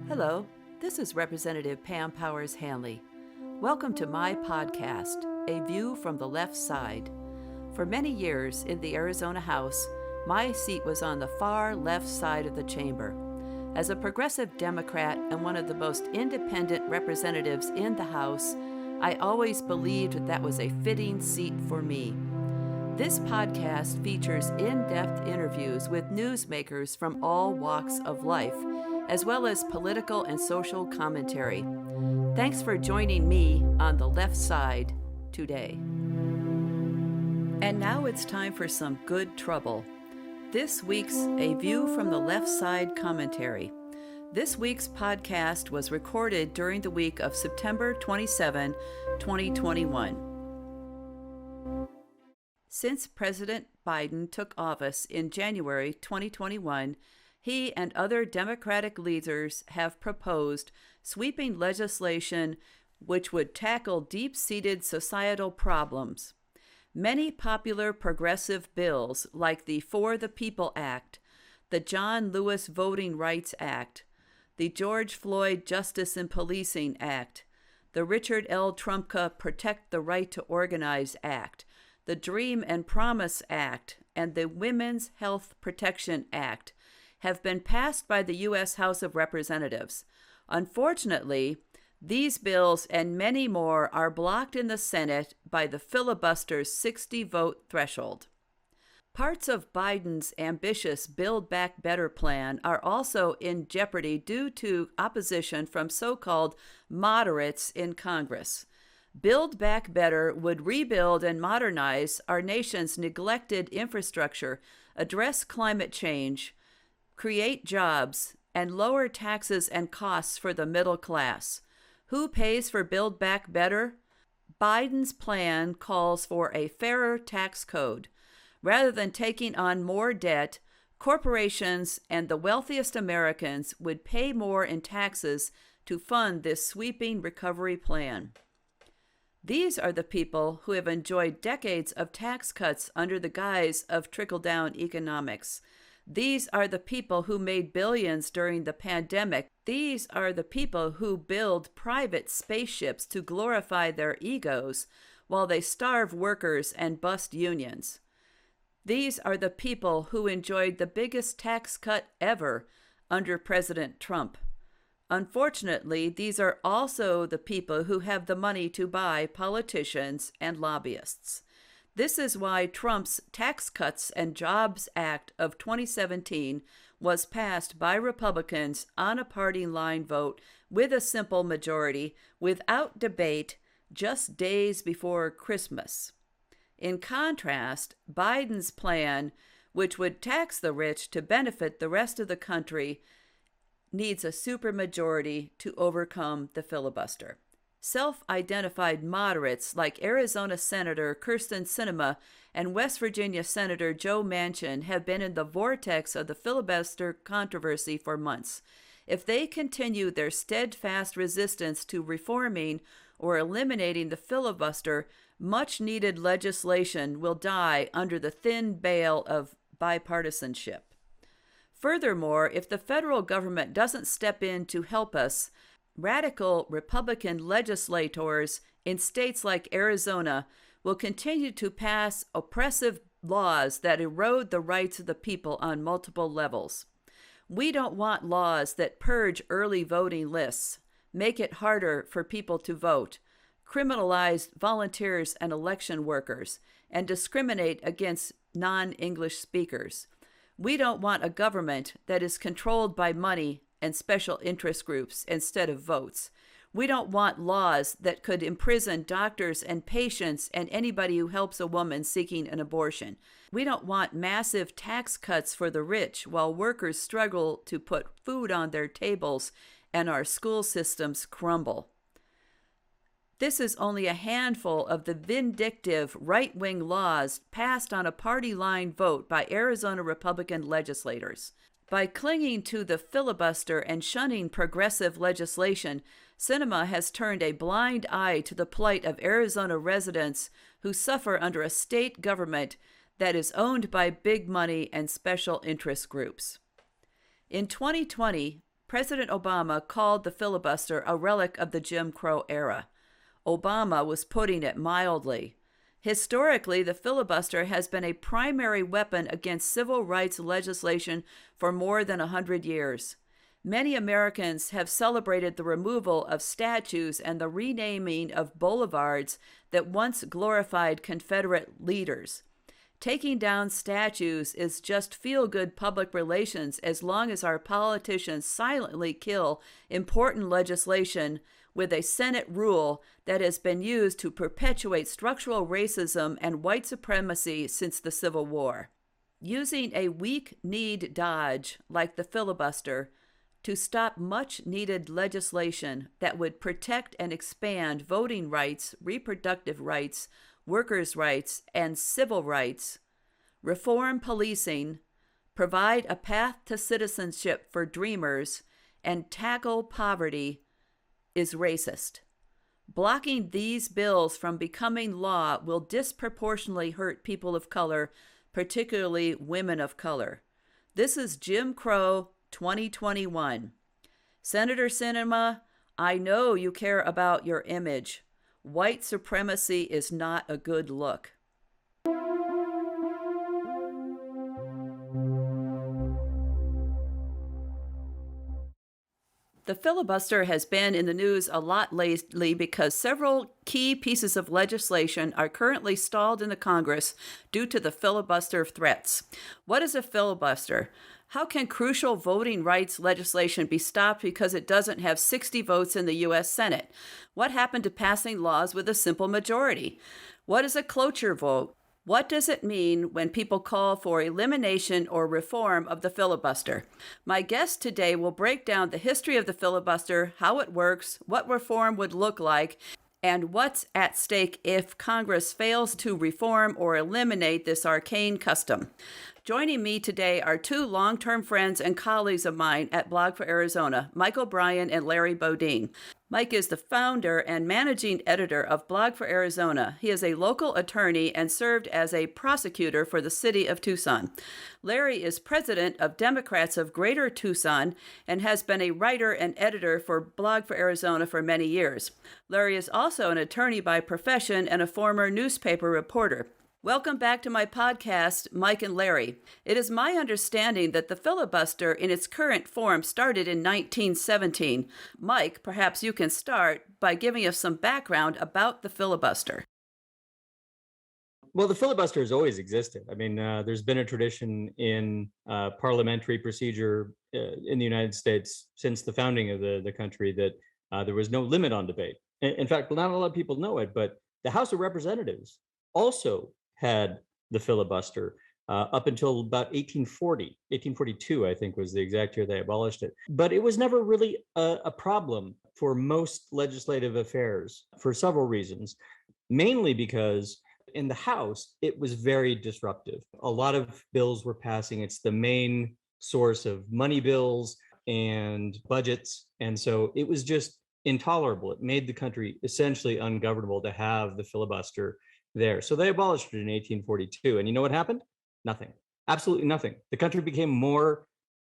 Hello, this is Representative Pam Powers Hanley. Welcome to my podcast, A View from the Left Side. For many years in the Arizona House, my seat was on the far left side of the chamber. As a progressive Democrat and one of the most independent representatives in the House, I always believed that was a fitting seat for me. This podcast features in-depth interviews with newsmakers from all walks of life, as well as political and social commentary. Thanks for joining me on the left side today. And now it's time for some good trouble. This week's A View from the Left Side commentary. This week's podcast was recorded during the week of September 27, 2021. Since President Biden took office in January 2021, he and other Democratic leaders have proposed sweeping legislation which would tackle deep-seated societal problems. Many popular progressive bills, like the For the People Act, the John Lewis Voting Rights Act, the George Floyd Justice in Policing Act, the Richard L. Trumka Protect the Right to Organize Act, the Dream and Promise Act, and the Women's Health Protection Act, have been passed by the U.S. House of Representatives. Unfortunately, these bills and many more are blocked in the Senate by the filibuster's 60-vote threshold. Parts of Biden's ambitious Build Back Better plan are also in jeopardy due to opposition from so-called moderates in Congress. Build Back Better would rebuild and modernize our nation's neglected infrastructure, address climate change, create jobs, and lower taxes and costs for the middle class. Who pays for Build Back Better? Biden's plan calls for a fairer tax code. Rather than taking on more debt, corporations and the wealthiest Americans would pay more in taxes to fund this sweeping recovery plan. These are the people who have enjoyed decades of tax cuts under the guise of trickle-down economics. These are the people who made billions during the pandemic. These are the people who build private spaceships to glorify their egos while they starve workers and bust unions. These are the people who enjoyed the biggest tax cut ever under President Trump. Unfortunately, these are also the people who have the money to buy politicians and lobbyists. This is why Trump's Tax Cuts and Jobs Act of 2017 was passed by Republicans on a party line vote with a simple majority, without debate, just days before Christmas. In contrast, Biden's plan, which would tax the rich to benefit the rest of the country, needs a supermajority to overcome the filibuster. Self-identified moderates like Arizona Senator Kyrsten Sinema and West Virginia Senator Joe Manchin have been in the vortex of the filibuster controversy for months. If they continue their steadfast resistance to reforming or eliminating the filibuster, much-needed legislation will die under the thin veil of bipartisanship. Furthermore, if the federal government doesn't step in to help us, radical Republican legislators in states like Arizona will continue to pass oppressive laws that erode the rights of the people on multiple levels. We don't want laws that purge early voting lists, make it harder for people to vote, criminalize volunteers and election workers, and discriminate against non-English speakers. We don't want a government that is controlled by money and special interest groups instead of votes. We don't want laws that could imprison doctors and patients and anybody who helps a woman seeking an abortion. We don't want massive tax cuts for the rich while workers struggle to put food on their tables and our school systems crumble. This is only a handful of the vindictive right-wing laws passed on a party line vote by Arizona Republican legislators. By clinging to the filibuster and shunning progressive legislation, Sinema has turned a blind eye to the plight of Arizona residents who suffer under a state government that is owned by big money and special interest groups. In 2020, President Obama called the filibuster a relic of the Jim Crow era. Obama was putting it mildly. Historically, the filibuster has been a primary weapon against civil rights legislation for more than 100 years. Many Americans have celebrated the removal of statues and the renaming of boulevards that once glorified Confederate leaders. Taking down statues is just feel-good public relations as long as our politicians silently kill important legislation with a Senate rule that has been used to perpetuate structural racism and white supremacy since the Civil War. Using a weak-kneed dodge like the filibuster to stop much-needed legislation that would protect and expand voting rights, reproductive rights, workers' rights, and civil rights, reform policing, provide a path to citizenship for dreamers, and tackle poverty is racist. Blocking these bills from becoming law will disproportionately hurt people of color, particularly women of color. This is Jim Crow 2021. Senator Sinema, I know you care about your image. White supremacy is not a good look. The filibuster has been in the news a lot lately because several key pieces of legislation are currently stalled in the Congress due to the filibuster threats. What is a filibuster? How can crucial voting rights legislation be stopped because it doesn't have 60 votes in the U.S. Senate? What happened to passing laws with a simple majority? What is a cloture vote? What does it mean when people call for elimination or reform of the filibuster? My guest today will break down the history of the filibuster, how it works, what reform would look like, and what's at stake if Congress fails to reform or eliminate this arcane custom. Joining me today are two long-term friends and colleagues of mine at Blog for Arizona, Michael Bryan and Larry Bodine. Mike is the founder and managing editor of Blog for Arizona. He is a local attorney and served as a prosecutor for the city of Tucson. Larry is president of Democrats of Greater Tucson and has been a writer and editor for Blog for Arizona for many years. Larry is also an attorney by profession and a former newspaper reporter. Welcome back to my podcast, Mike and Larry. It is my understanding that the filibuster in its current form started in 1917. Mike, perhaps you can start by giving us some background about the filibuster. Well, the filibuster has always existed. I mean, there's been a tradition in parliamentary procedure in the United States since the founding of the country that there was no limit on debate. In fact, not a lot of people know it, but the House of Representatives also had the filibuster up until about 1842, I think was the exact year they abolished it. But it was never really a problem for most legislative affairs for several reasons, mainly because in the House, it was very disruptive. A lot of bills were passing. It's the main source of money bills and budgets. And so it was just intolerable. It made the country essentially ungovernable to have the filibuster there. So they abolished it in 1842. And you know what happened? Nothing. Absolutely nothing. The country became more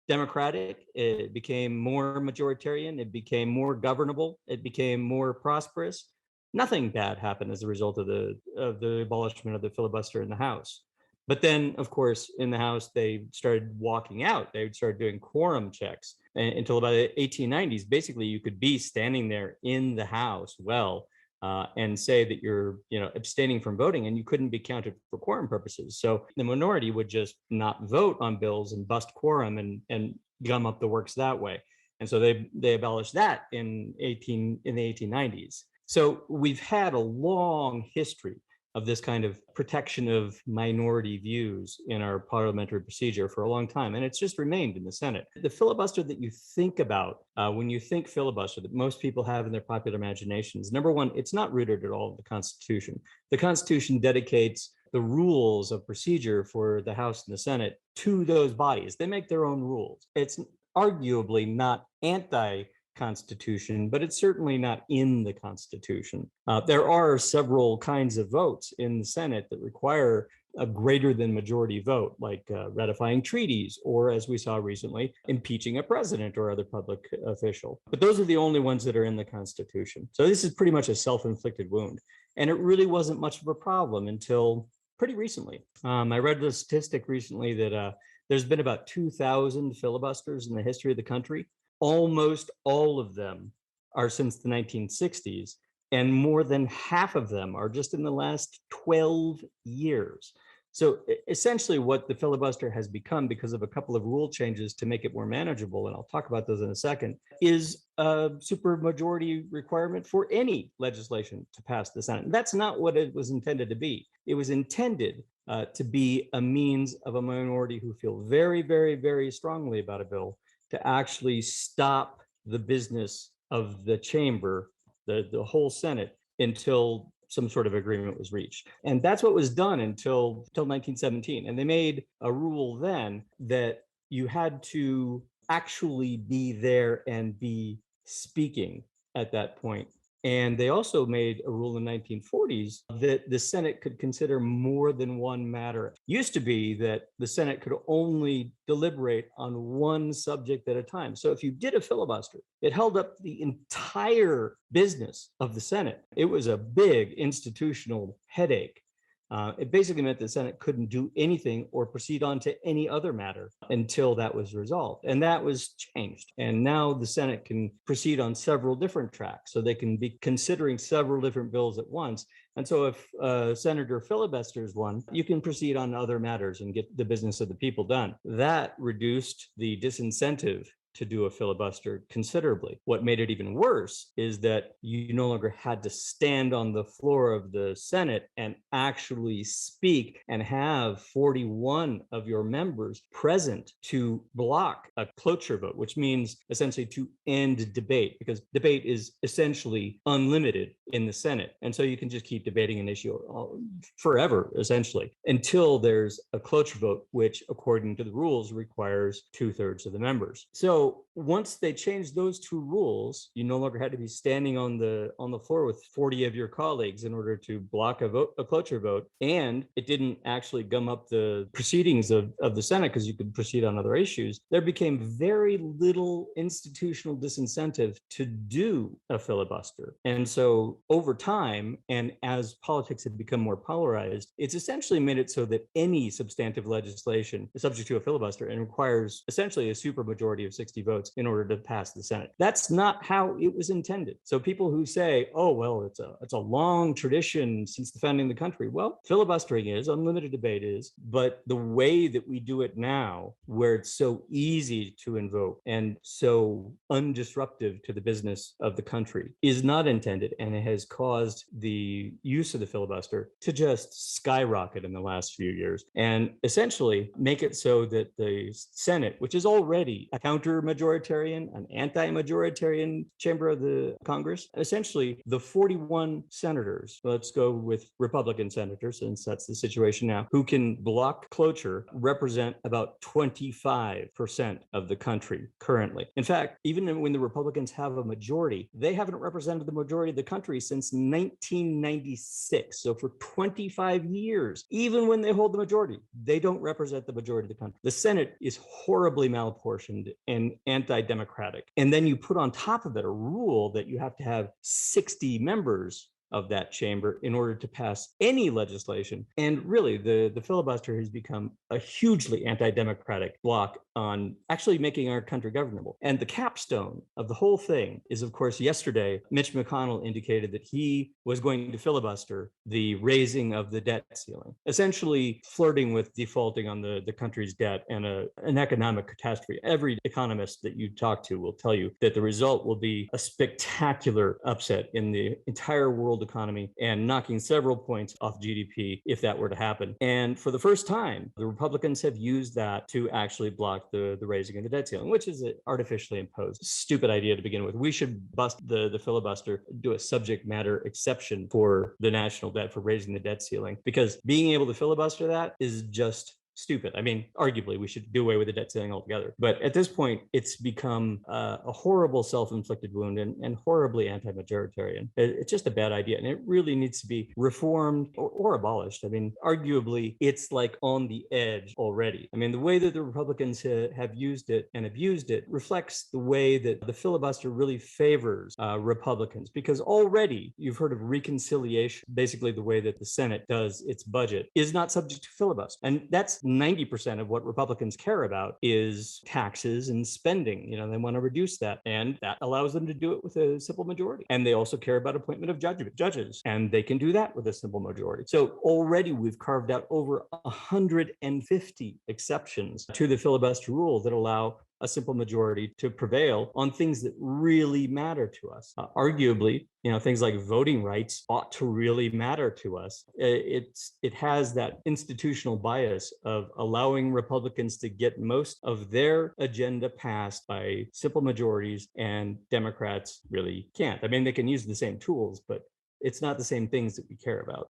democratic. It became more majoritarian. It became more governable. It became more prosperous. Nothing bad happened as a result of the abolishment of the filibuster in the House. But then, of course, in the House, they started walking out. They started doing quorum checks until about the 1890s. Basically, you could be standing there in the House and say that you're abstaining from voting, and you couldn't be counted for quorum purposes. So the minority would just not vote on bills and bust quorum and gum up the works that way. And so they abolished that in the 1890s. So we've had a long history of this kind of protection of minority views in our parliamentary procedure for a long time, and it's just remained in the Senate. The filibuster that you think about when you think filibuster, that most people have in their popular imaginations, number one, it's not rooted at all in the Constitution. The Constitution dedicates the rules of procedure for the House and the Senate to those bodies. They make their own rules. It's arguably not anti-Constitution, but it's certainly not in the Constitution. There are several kinds of votes in the Senate that require a greater than majority vote, like ratifying treaties, or as we saw recently, impeaching a president or other public official. But those are the only ones that are in the Constitution. So this is pretty much a self-inflicted wound. And it really wasn't much of a problem until pretty recently. I read the statistic recently that there's been about 2,000 filibusters in the history of the country. Almost all of them are since the 1960s, and more than half of them are just in the last 12 years. So essentially what the filibuster has become, because of a couple of rule changes to make it more manageable, and I'll talk about those in a second, is a supermajority requirement for any legislation to pass the Senate. And that's not what it was intended to be. It was intended to be a means of a minority who feel very, very, very strongly about a bill to actually stop the business of the chamber, the whole Senate, until some sort of agreement was reached. And that's what was done until 1917. And they made a rule then that you had to actually be there and be speaking at that point. And they also made a rule in the 1940s that the Senate could consider more than one matter. It used to be that the Senate could only deliberate on one subject at a time. So if you did a filibuster, it held up the entire business of the Senate. It was a big institutional headache. It basically meant the Senate couldn't do anything or proceed on to any other matter until that was resolved. And that was changed. And now the Senate can proceed on several different tracks. So they can be considering several different bills at once. And so if Senator filibusters one, you can proceed on other matters and get the business of the people done. That reduced the disincentive to do a filibuster considerably. What made it even worse is that you no longer had to stand on the floor of the Senate and actually speak and have 41 of your members present to block a cloture vote, which means essentially to end debate, because debate is essentially unlimited in the Senate. And so you can just keep debating an issue forever, essentially, until there's a cloture vote, which according to the rules requires 2/3 of the members. So once they changed those two rules, you no longer had to be standing on the floor with 40 of your colleagues in order to block a cloture vote. And it didn't actually gum up the proceedings of the Senate because you could proceed on other issues. There became very little institutional disincentive to do a filibuster. And so over time, and as politics had become more polarized, it's essentially made it so that any substantive legislation is subject to a filibuster and requires essentially a supermajority of 60 votes in order to pass the Senate. That's not how it was intended. So people who say, oh, well, it's a long tradition since the founding of the country. Well, filibustering is, unlimited debate is, but the way that we do it now, where it's so easy to invoke and so undisruptive to the business of the country, is not intended, and it has caused the use of the filibuster to just skyrocket in the last few years and essentially make it so that the Senate, which is already a counter-majoritarian, an anti-majoritarian chamber of the Congress, essentially the 41 senators, let's go with Republican senators since that's the situation now, who can block cloture, represent about 25% of the country currently. In fact, even when the Republicans have a majority, they haven't represented the majority of the country since 1996. So for 25 years, even when they hold the majority, they don't represent the majority of the country. The Senate is horribly malapportioned and anti-democratic. And then you put on top of it a rule that you have to have 60 members of that chamber in order to pass any legislation. And really, the filibuster has become a hugely anti-democratic block on actually making our country governable. And the capstone of the whole thing is, of course, yesterday, Mitch McConnell indicated that he was going to filibuster the raising of the debt ceiling, essentially flirting with defaulting on the country's debt and an economic catastrophe. Every economist that you talk to will tell you that the result will be a spectacular upset in the entire world economy and knocking several points off GDP if that were to happen. And for the first time, the Republicans have used that to actually block the raising of the debt ceiling, which is artificially imposed. Stupid idea to begin with. We should bust the filibuster, do a subject matter exception for the national debt, for raising the debt ceiling, because being able to filibuster that is just stupid. I mean, arguably, we should do away with the debt ceiling altogether. But at this point, it's become a horrible self-inflicted wound and horribly anti-majoritarian. It's just a bad idea. And it really needs to be reformed or abolished. I mean, arguably, it's like on the edge already. I mean, the way that the Republicans have used it and abused it reflects the way that the filibuster really favors Republicans, because already you've heard of reconciliation, basically the way that the Senate does its budget is not subject to filibuster. And that's 90% of what Republicans care about is taxes and spending. You know, they want to reduce that, and that allows them to do it with a simple majority. And they also care about appointment of judges, and they can do that with a simple majority. So already we've carved out over 150 exceptions to the filibuster rule that allow a simple majority to prevail on things that really matter to us. Arguably, you know, things like voting rights ought to really matter to us. It has that institutional bias of allowing Republicans to get most of their agenda passed by simple majorities, and Democrats really can't. I mean, they can use the same tools, but it's not the same things that we care about.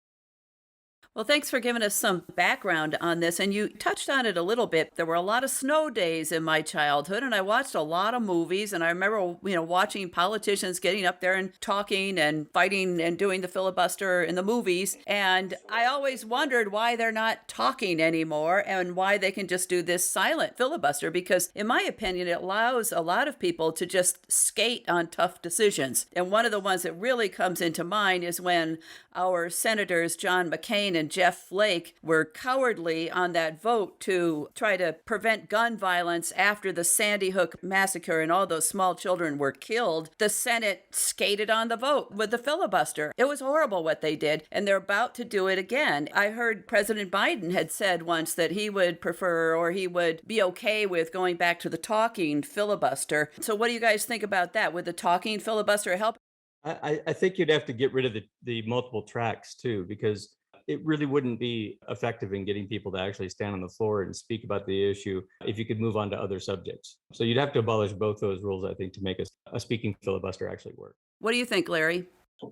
Well, thanks for giving us some background on this. And you touched on it a little bit. There were a lot of snow days in my childhood, and I watched a lot of movies. And I remember, watching politicians getting up there and talking and fighting and doing the filibuster in the movies. And I always wondered why they're not talking anymore and why they can just do this silent filibuster, because in my opinion, it allows a lot of people to just skate on tough decisions. And one of the ones that really comes into mind is when our senators, John McCain and Jeff Flake, were cowardly on that vote to try to prevent gun violence after the Sandy Hook massacre and all those small children were killed. The Senate skated on the vote with the filibuster. It was horrible what they did, and they're about to do it again. I heard President Biden had said once that he would prefer, or he would be okay with, going back to the talking filibuster. So what do you guys think about that? Would the talking filibuster help? I think you'd have to get rid of the multiple tracks too, because it really wouldn't be effective in getting people to actually stand on the floor and speak about the issue if you could move on to other subjects. So you'd have to abolish both those rules, I think, to make a speaking filibuster actually work. What do you think, Larry?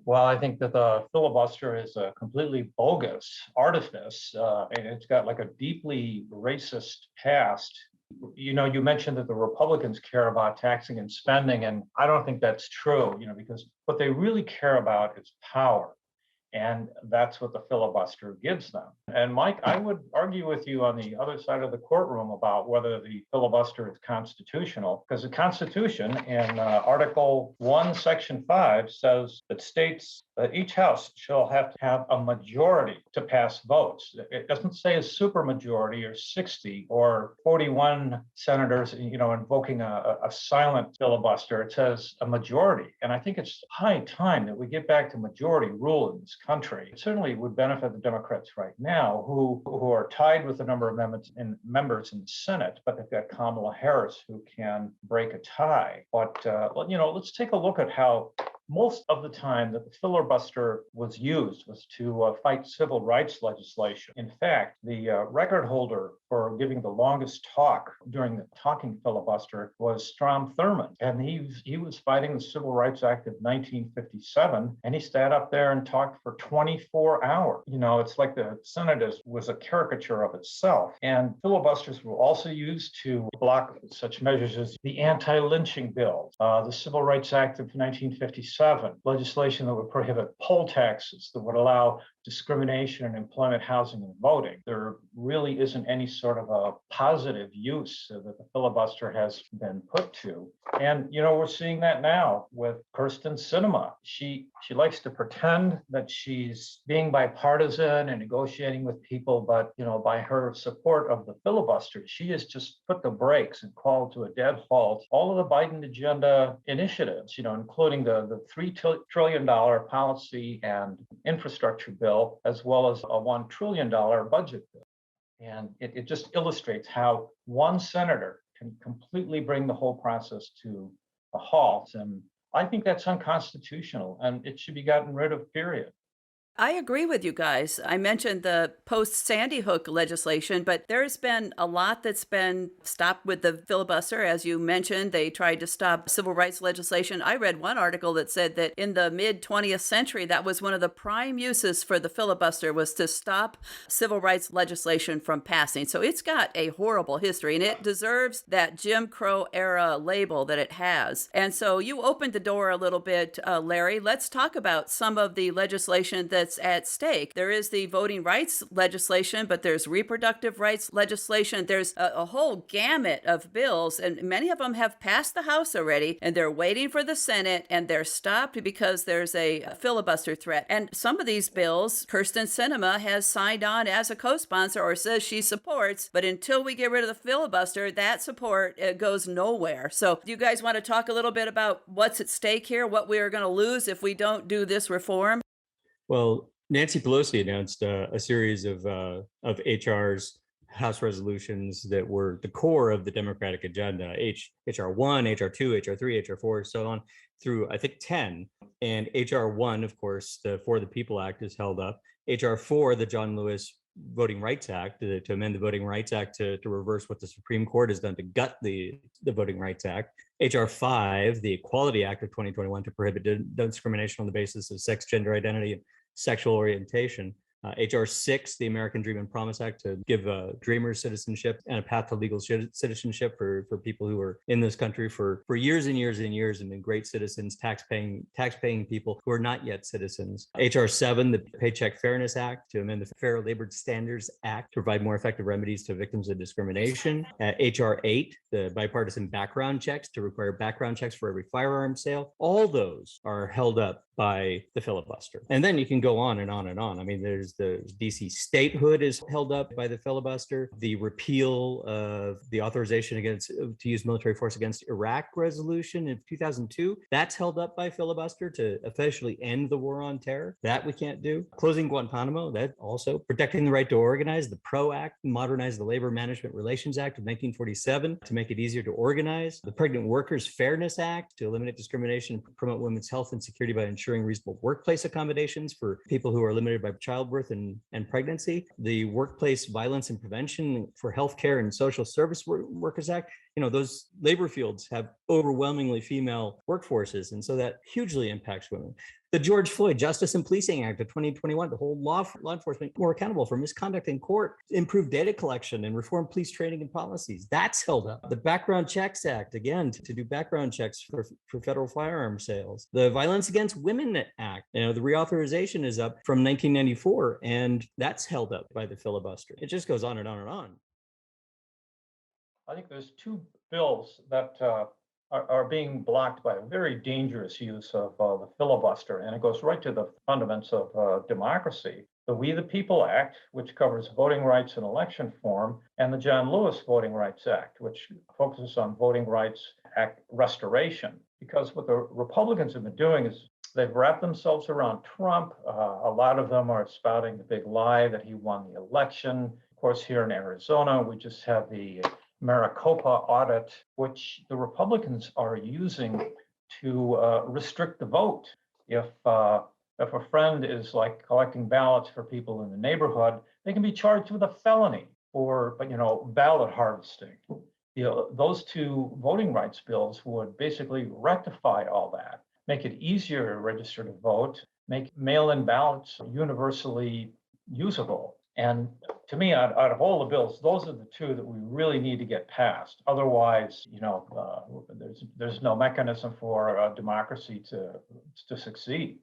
Well, I think that the filibuster is a completely bogus artifice, and it's got like a deeply racist past. You mentioned that the Republicans care about taxing and spending, and I don't think that's true, because what they really care about is power. And that's what the filibuster gives them. And Mike, I would argue with you on the other side of the courtroom about whether the filibuster is constitutional, because the Constitution in Article 1, Section 5 says that states that each house shall have to have a majority to pass votes. It doesn't say a supermajority or 60 or 41 senators, invoking a silent filibuster. It says a majority. And I think it's high time that we get back to majority rule in this country. It certainly would benefit the Democrats right now, who are tied with the number of members in the Senate, but they've got Kamala Harris who can break a tie. But let's take a look at how most of the time that the filibuster was used was to fight civil rights legislation. In fact, the record holder for giving the longest talk during the talking filibuster was Strom Thurmond, and he was fighting the Civil Rights Act of 1957, and he sat up there and talked for 24 hours. It's like the Senate was a caricature of itself. And filibusters were also used to block such measures as the anti-lynching bill, the Civil Rights Act of 1957, legislation that would prohibit poll taxes, that would allow discrimination in employment, housing, and voting. There really isn't any sort of a positive use that the filibuster has been put to. And, we're seeing that now with Kirsten Sinema. She likes to pretend that she's being bipartisan and negotiating with people, but, by her support of the filibuster, she has just put the brakes and called to a dead halt all of the Biden agenda initiatives, including the $3 trillion policy and infrastructure bill, as well as a $1 trillion budget bill. And it just illustrates how one senator can completely bring the whole process to a halt. And I think that's unconstitutional, and it should be gotten rid of, period. I agree with you guys. I mentioned the post Sandy Hook legislation, but there's been a lot that's been stopped with the filibuster. As you mentioned, they tried to stop civil rights legislation. I read one article that said that in the mid 20th century, that was one of the prime uses for the filibuster was to stop civil rights legislation from passing. So it's got a horrible history and it deserves that Jim Crow era label that it has. And so you opened the door a little bit, Larry. Let's talk about some of the legislation that's at stake. There is the voting rights legislation, but there's reproductive rights legislation. There's a whole gamut of bills, and many of them have passed the House already, and they're waiting for the Senate, and they're stopped because there's a filibuster threat. And some of these bills, Kirsten Sinema has signed on as a co-sponsor or says she supports, but until we get rid of the filibuster, that support goes nowhere. So do you guys want to talk a little bit about what's at stake here, what we are going to lose if we don't do this reform? Well, Nancy Pelosi announced a series of HRs, House resolutions that were the core of the Democratic agenda: HR 1, HR 2, HR 3, HR 4, so on through, I think, 10. And HR 1, of course, the For the People Act, is held up. HR 4, the John Lewis Voting Rights Act, to amend the Voting Rights Act to reverse what the Supreme Court has done to gut the Voting Rights Act. HR 5, the Equality Act of 2021, to prohibit discrimination on the basis of sex, gender identity, and sexual orientation. HR 6, the American Dream and Promise Act, to give dreamers citizenship and a path to legal citizenship for people who are in this country for years and years and years and been great citizens, tax-paying people who are not yet citizens. HR 7, the Paycheck Fairness Act, to amend the Fair Labor Standards Act to provide more effective remedies to victims of discrimination. HR 8, the bipartisan background checks, to require background checks for every firearm sale. All those are held up by the filibuster. And then you can go on and on and on. I mean, there's the DC statehood is held up by the filibuster. The repeal of the authorization to use military force against Iraq resolution in 2002, that's held up by filibuster to officially end the war on terror. That we can't do. Closing Guantanamo, that also. Protecting the right to organize, the PRO Act, modernize the Labor Management Relations Act of 1947 to make it easier to organize. The Pregnant Workers Fairness Act to eliminate discrimination and promote women's health and security by ensuring reasonable workplace accommodations for people who are limited by childbirth and pregnancy. The Workplace Violence and Prevention for Healthcare and Social Service Workers Act. You know, those labor fields have overwhelmingly female workforces, and so that hugely impacts women. The George Floyd Justice and Policing Act of 2021 to hold law enforcement more accountable for misconduct in court, improve data collection, and reform police training and policies. That's held up. The Background Checks Act, again, to do background checks for federal firearm sales. The Violence Against Women Act, the reauthorization is up from 1994, and that's held up by the filibuster. It just goes on and on and on. I think there's two bills that are being blocked by a very dangerous use of the filibuster, and it goes right to the fundamentals of democracy. The We the People Act, which covers voting rights and election reform, and the John Lewis Voting Rights Act, which focuses on Voting Rights Act restoration. Because what the Republicans have been doing is they've wrapped themselves around Trump. A lot of them are spouting the big lie that he won the election. Of course, here in Arizona, we just have the Maricopa audit, which the Republicans are using to restrict the vote. If a friend is like collecting ballots for people in the neighborhood, they can be charged with a felony for ballot harvesting. Those two voting rights bills would basically rectify all that, make it easier to register to vote, make mail-in ballots universally usable. And to me, out of all the bills, those are the two that we really need to get passed. Otherwise, there's no mechanism for democracy to succeed.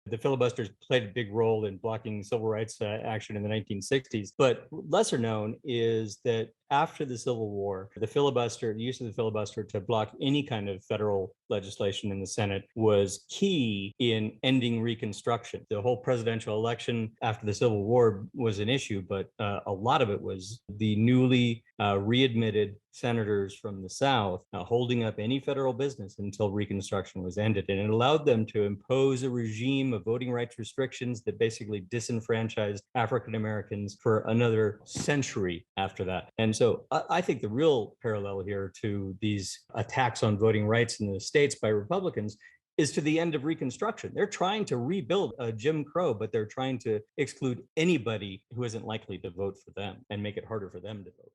The filibusters played a big role in blocking civil rights action in the 1960s, but lesser known is that after the Civil War, the use of the filibuster to block any kind of federal legislation in the Senate was key in ending Reconstruction. The whole presidential election after the Civil War was an issue, but a lot of it was the newly readmitted senators from the South holding up any federal business until Reconstruction was ended. And it allowed them to impose a regime of voting rights restrictions that basically disenfranchised African Americans for another century after that. And so I think the real parallel here to these attacks on voting rights in the states by Republicans is to the end of Reconstruction. They're trying to rebuild Jim Crow, but they're trying to exclude anybody who isn't likely to vote for them and make it harder for them to vote.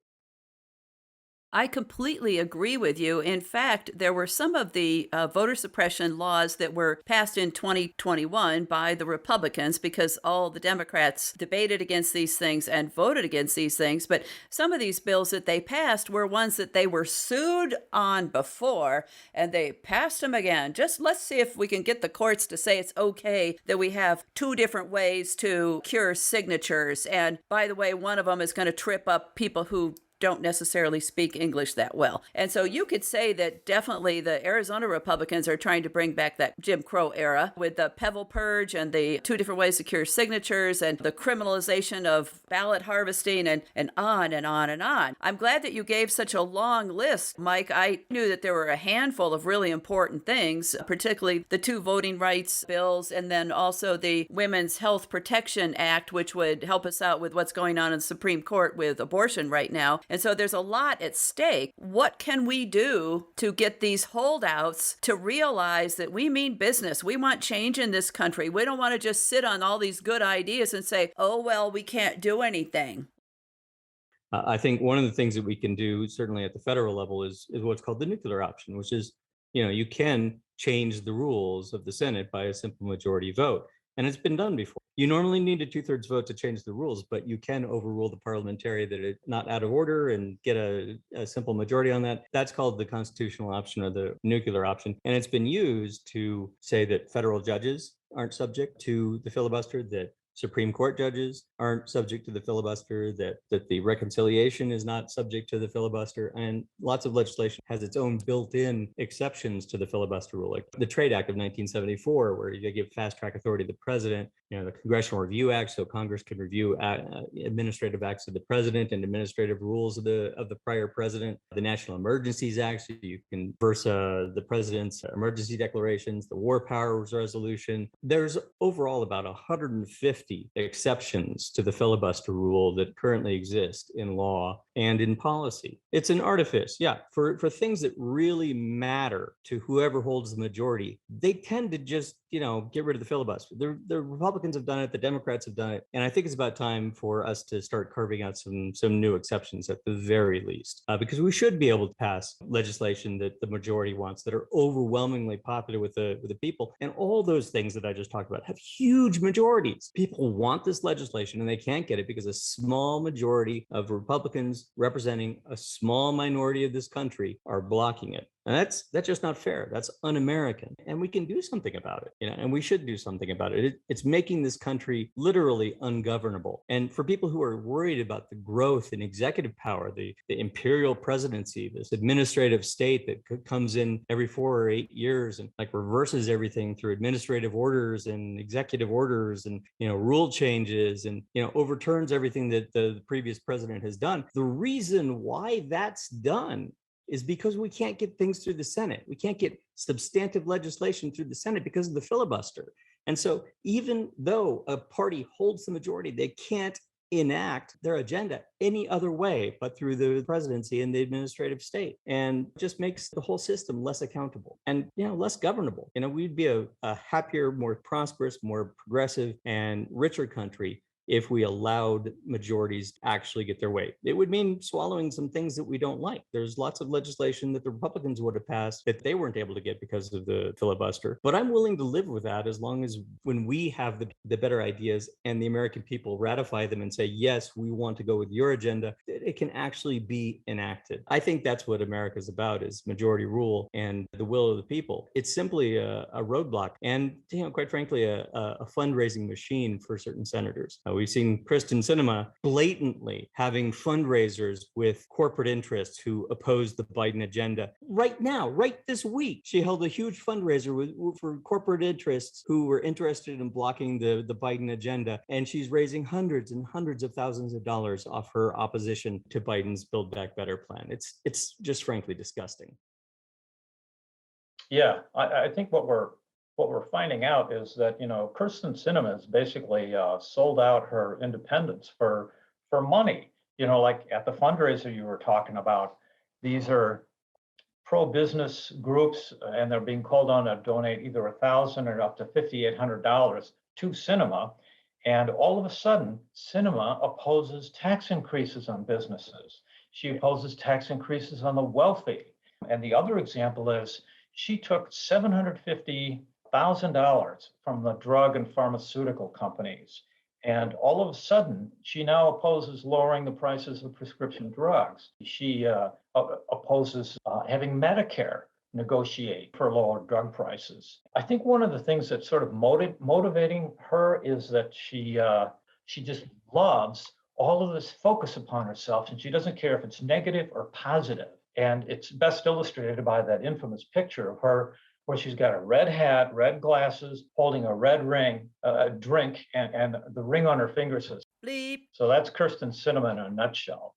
I completely agree with you. In fact, there were some of the voter suppression laws that were passed in 2021 by the Republicans because all the Democrats debated against these things and voted against these things. But some of these bills that they passed were ones that they were sued on before, and they passed them again. Just let's see if we can get the courts to say it's okay that we have two different ways to cure signatures. And by the way, one of them is going to trip up people who don't necessarily speak English that well. And so you could say that definitely the Arizona Republicans are trying to bring back that Jim Crow era with the Pebble Purge and the two different ways to cure signatures and the criminalization of ballot harvesting and on and on and on. I'm glad that you gave such a long list, Mike. I knew that there were a handful of really important things, particularly the two voting rights bills and then also the Women's Health Protection Act, which would help us out with what's going on in the Supreme Court with abortion right now. And so there's a lot at stake. What can we do to get these holdouts to realize that we mean business? We want change in this country. We don't want to just sit on all these good ideas and say, oh, well, we can't do anything. I think one of the things that we can do, certainly at the federal level, is what's called the nuclear option, which is, you can change the rules of the Senate by a simple majority vote. And it's been done before. You normally need a 2/3 vote to change the rules, but you can overrule the parliamentary that it's not out of order and get a simple majority on that. That's called the constitutional option or the nuclear option. And it's been used to say that federal judges aren't subject to the filibuster, that Supreme Court judges aren't subject to the filibuster, that the reconciliation is not subject to the filibuster, and lots of legislation has its own built-in exceptions to the filibuster rule, like the Trade Act of 1974, where you give fast-track authority to the president, the Congressional Review Act, so Congress can review administrative acts of the president and administrative rules of the prior president, the National Emergencies Act, so you can reverse the president's emergency declarations, the War Powers Resolution. There's overall about 150 exceptions to the filibuster rule that currently exist in law and in policy. It's an artifice, for things that really matter to whoever holds the majority. They tend to just, get rid of the filibuster. The Republicans have done it, the Democrats have done it, and I think it's about time for us to start carving out some new exceptions at the very least, because we should be able to pass legislation that the majority wants, that are overwhelmingly popular with the people. And all those things that I just talked about have huge majorities. People want this legislation and they can't get it because a small majority of Republicans representing a small minority of this country are blocking it. And that's just not fair. That's un-American. And we can do something about it, and we should do something about it. It's making this country literally ungovernable. And for people who are worried about the growth in executive power, the imperial presidency, this administrative state that comes in every 4 or 8 years and reverses everything through administrative orders and executive orders and, rule changes and, overturns everything that the previous president has done. The reason why that's done is because we can't get things through the Senate. We can't get substantive legislation through the Senate because of the filibuster. And so even though a party holds the majority, they can't enact their agenda any other way but through the presidency and the administrative state, and just makes the whole system less accountable and less governable. We'd be a happier, more prosperous, more progressive and richer country if we allowed majorities to actually get their way. It would mean swallowing some things that we don't like. There's lots of legislation that the Republicans would have passed that they weren't able to get because of the filibuster. But I'm willing to live with that as long as when we have the better ideas and the American people ratify them and say, yes, we want to go with your agenda, it can actually be enacted. I think that's what America's about, is majority rule and the will of the people. It's simply a roadblock and, quite frankly, a fundraising machine for certain senators. We've seen Kristen Sinema blatantly having fundraisers with corporate interests who oppose the Biden agenda. Right now, right this week, she held a huge fundraiser for corporate interests who were interested in blocking the Biden agenda. And she's raising hundreds and hundreds of thousands of dollars off her opposition to Biden's Build Back Better plan. It's just frankly disgusting. Yeah, I think what we're finding out is that, Kirsten Sinema has basically sold out her independence for money. Like at the fundraiser you were talking about, these are pro-business groups, and they're being called on to donate either $1,000 or up to $5,800 to Sinema. And all of a sudden, Sinema opposes tax increases on businesses. She opposes tax increases on the wealthy. And the other example is she took $750,000 from the drug and pharmaceutical companies. And all of a sudden, she now opposes lowering the prices of prescription drugs. She opposes having Medicare negotiate for lower drug prices. I think one of the things that's sort of motivating her is that she just loves all of this focus upon herself, and she doesn't care if it's negative or positive. And it's best illustrated by that infamous picture of her where she's got a red hat, red glasses, holding a red ring, a drink, and the ring on her finger says Bleep. So that's Kyrsten Sinema in a nutshell.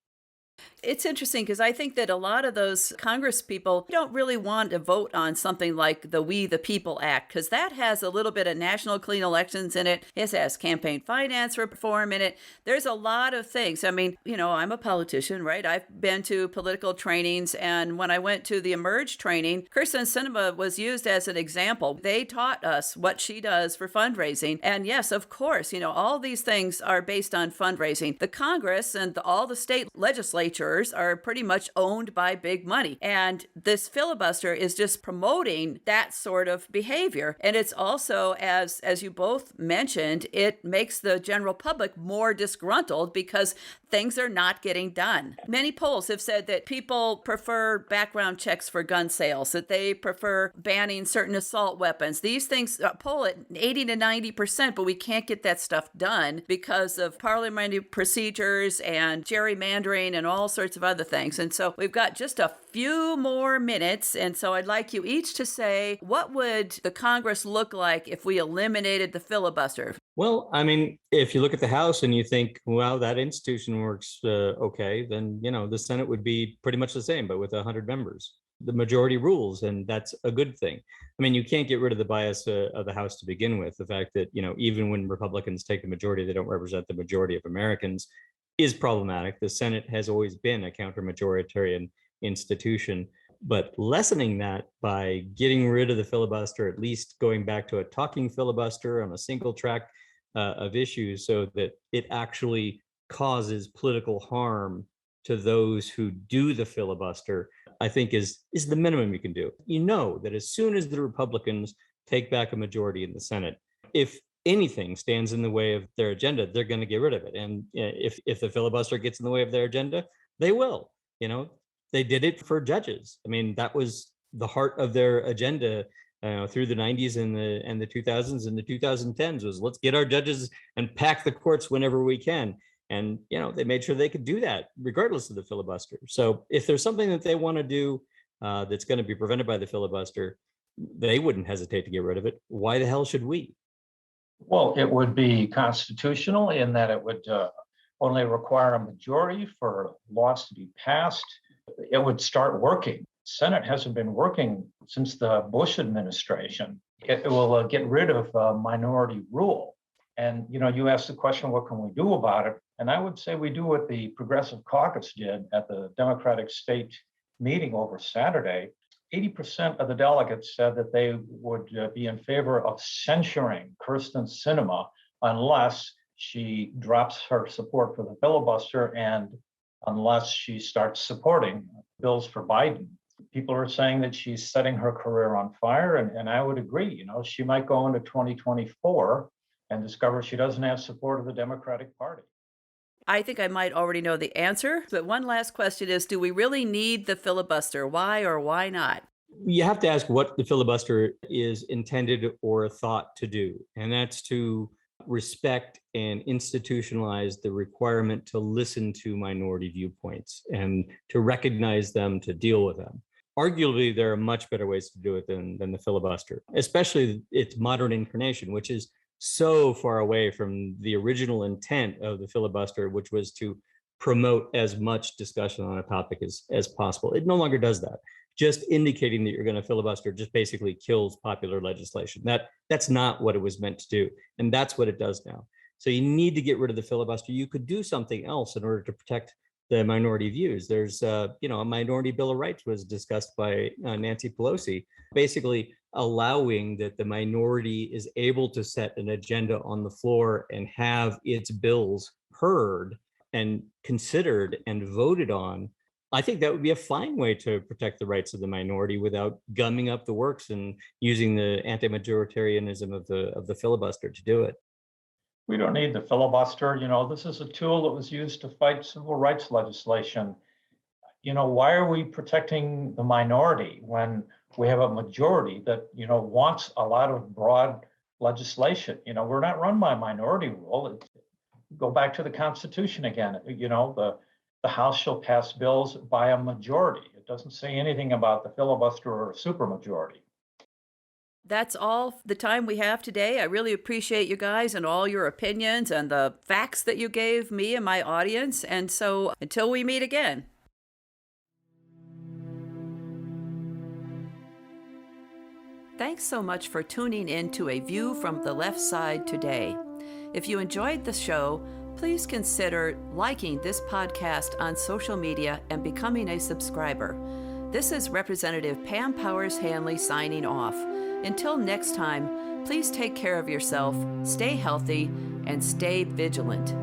It's interesting because I think that a lot of those Congress people don't really want to vote on something like the We the People Act, because that has a little bit of national clean elections in it. It has campaign finance reform in it. There's a lot of things. I mean, I'm a politician, right? I've been to political trainings, and when I went to the Emerge training, Kyrsten Sinema was used as an example. They taught us what she does for fundraising. And yes, of course, all these things are based on fundraising. The Congress and all the state legislatures are pretty much owned by big money. And this filibuster is just promoting that sort of behavior. And it's also, as you both mentioned, it makes the general public more disgruntled because things are not getting done. Many polls have said that people prefer background checks for gun sales, that they prefer banning certain assault weapons. These things poll at 80 to 90%, but we can't get that stuff done because of parliamentary procedures and gerrymandering and all sorts of other things. And so we've got just a few more minutes. And so I'd like you each to say, what would the Congress look like if we eliminated the filibuster? Well, I mean, if you look at the House and you think, well, that institution works okay, then, the Senate would be pretty much the same, but with 100 members. The majority rules, and that's a good thing. I mean, you can't get rid of the bias of the House to begin with. The fact that, even when Republicans take the majority, they don't represent the majority of Americans is problematic. The Senate has always been a counter-majoritarian institution, but lessening that by getting rid of the filibuster, at least going back to a talking filibuster on a single track of issues so that it actually causes political harm to those who do the filibuster, I think is the minimum you can do. That as soon as the Republicans take back a majority in the Senate, if anything stands in the way of their agenda, they're going to get rid of it. And if the filibuster gets in the way of their agenda, they will. They did it for judges. I mean, that was the heart of their agenda through the 90s and the 2000s and the 2010s was let's get our judges and pack the courts whenever we can. And, they made sure they could do that regardless of the filibuster. So if there's something that they want to do that's going to be prevented by the filibuster, they wouldn't hesitate to get rid of it. Why the hell should we? Well, it would be constitutional in that it would only require a majority for laws to be passed. It would start working. Senate hasn't been working since the Bush administration. It will get rid of minority rule. And, you asked the question, what can we do about it? And I would say we do what the Progressive Caucus did at the Democratic state meeting over Saturday. 80% of the delegates said that they would be in favor of censuring Kyrsten Sinema unless she drops her support for the filibuster and unless she starts supporting bills for Biden. People are saying that she's setting her career on fire, and I would agree. She might go into 2024 and discover she doesn't have support of the Democratic Party. I think I might already know the answer, but one last question is, do we really need the filibuster? Why or why not? You have to ask what the filibuster is intended or thought to do, and that's to respect and institutionalize the requirement to listen to minority viewpoints and to recognize them, to deal with them. Arguably, there are much better ways to do it than the filibuster, especially its modern incarnation, which is so far away from the original intent of the filibuster, which was to promote as much discussion on a topic as possible. It no longer does that. Just indicating that you're going to filibuster just basically kills popular legislation. That's not what it was meant to do. And that's what it does now. So you need to get rid of the filibuster. You could do something else in order to protect the minority views. There's, a minority Bill of Rights was discussed by Nancy Pelosi, basically allowing that the minority is able to set an agenda on the floor and have its bills heard and considered and voted on. I think that would be a fine way to protect the rights of the minority without gumming up the works and using the anti-majoritarianism of the filibuster to do it. We don't need the filibuster. This is a tool that was used to fight civil rights legislation. Why are we protecting the minority when we have a majority that, wants a lot of broad legislation? We're not run by minority rule. Go back to the Constitution again. The House shall pass bills by a majority. It doesn't say anything about the filibuster or a supermajority. That's all the time we have today. I really appreciate you guys and all your opinions and the facts that you gave me and my audience. And so until we meet again. Thanks so much for tuning in to A View from the Left Side today. If you enjoyed the show, please consider liking this podcast on social media and becoming a subscriber. This is Representative Pam Powers-Hanley signing off. Until next time, please take care of yourself, stay healthy, and stay vigilant.